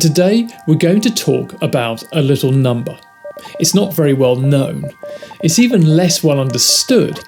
Today we're going to talk about a little number. It's not very well known, it's even less well understood,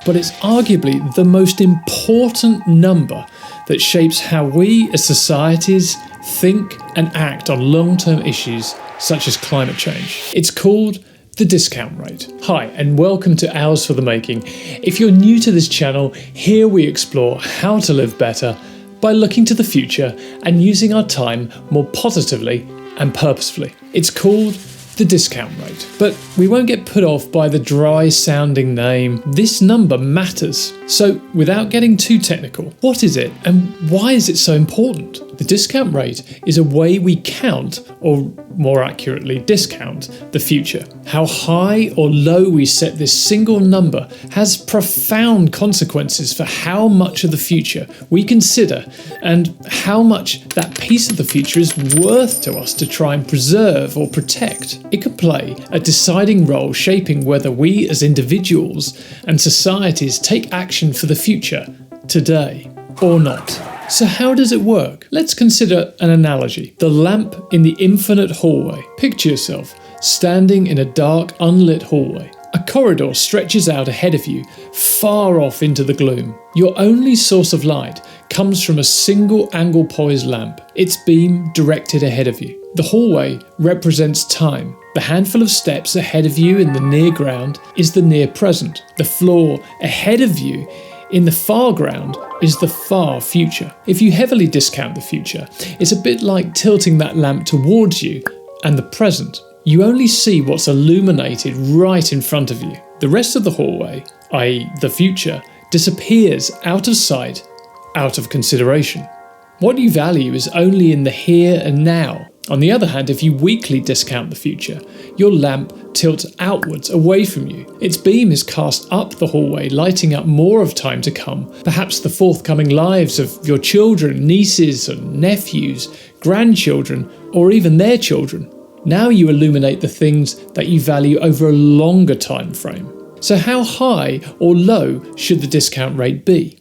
but it's arguably the most important number that shapes how we as societies think and act on long-term issues such as climate change. It's called the discount rate. Hi, and welcome to Hours for the Making. If you're new to this channel, here we explore how to live better by looking to the future and using our time more positively and purposefully. It's called the discount rate. But we won't get put off by the dry sounding name. This number matters. So without getting too technical, what is it and why is it so important? The discount rate is a way we count, or more accurately discount, the future. How high or low we set this single number has profound consequences for how much of the future we consider and how much that piece of the future is worth to us to try and preserve or protect. It can play a deciding role shaping whether we as individuals and societies take action for the future today or not. So how does it work? Let's consider an analogy. The lamp in the infinite hallway. Picture yourself standing in a dark, unlit hallway. A corridor stretches out ahead of you, far off into the gloom. Your only source of light comes from a single angle poised lamp, its beam directed ahead of you. The hallway represents time. The handful of steps ahead of you in the near ground is the near present. The floor ahead of you in the far ground is the far future. If you heavily discount the future, it's a bit like tilting that lamp towards you and the present. You only see what's illuminated right in front of you. The rest of the hallway, i.e. the future, disappears out of sight, out of consideration. What you value is only in the here and now. On the other hand, if you weakly discount the future, your lamp tilts outwards away from you. Its beam is cast up the hallway, lighting up more of time to come, perhaps the forthcoming lives of your children, nieces and nephews, grandchildren, or even their children. Now you illuminate the things that you value over a longer time frame. So how high or low should the discount rate be?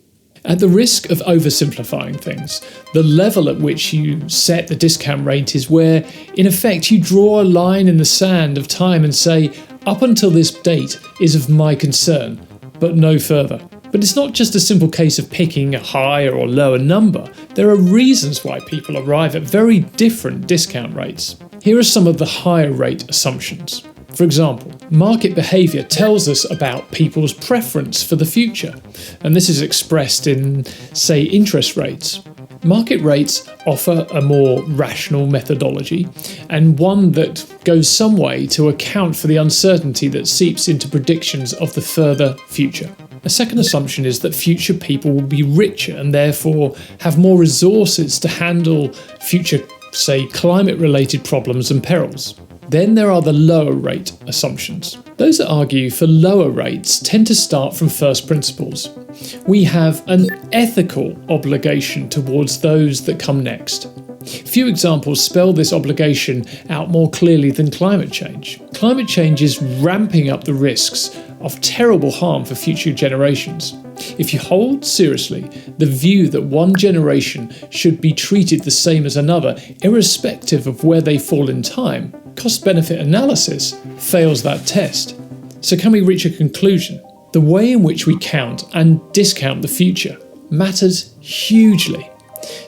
At the risk of oversimplifying things, the level at which you set the discount rate is where, in effect, you draw a line in the sand of time and say, up until this date is of my concern, but no further. But it's not just a simple case of picking a higher or lower number. There are reasons why people arrive at very different discount rates. Here are some of the higher rate assumptions. For example, market behaviour tells us about people's preference for the future, and this is expressed in, say, interest rates. Market rates offer a more rational methodology, and one that goes some way to account for the uncertainty that seeps into predictions of the further future. A second assumption is that future people will be richer and therefore have more resources to handle future, say, climate-related problems and perils. Then there are the lower rate assumptions. Those that argue for lower rates tend to start from first principles. We have an ethical obligation towards those that come next. Few examples spell this obligation out more clearly than climate change. Climate change is ramping up the risks of terrible harm for future generations. If you hold seriously the view that one generation should be treated the same as another, irrespective of where they fall in time, cost-benefit analysis fails that test. So can we reach a conclusion? The way in which we count and discount the future matters hugely.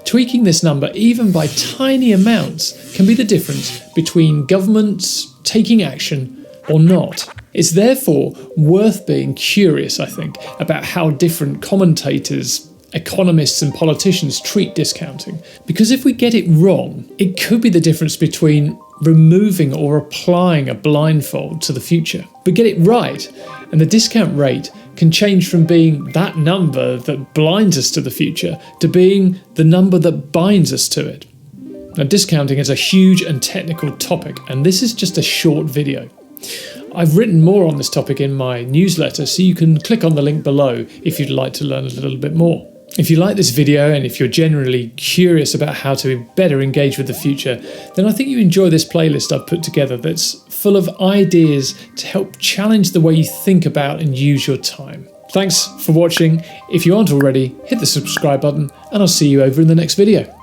Tweaking this number even by tiny amounts can be the difference between governments taking action or not. It's therefore worth being curious, I think, about how different commentators, economists and politicians treat discounting. Because if we get it wrong, it could be the difference between removing or applying a blindfold to the future. But get it right, and the discount rate can change from being that number that blinds us to the future to being the number that binds us to it. Now, discounting is a huge and technical topic, and this is just a short video. I've written more on this topic in my newsletter, so you can click on the link below if you'd like to learn a little bit more. If you like this video and if you're generally curious about how to better engage with the future, then I think you enjoy this playlist I've put together that's full of ideas to help challenge the way you think about and use your time. Thanks for watching. If you aren't already, hit the subscribe button and I'll see you over in the next video.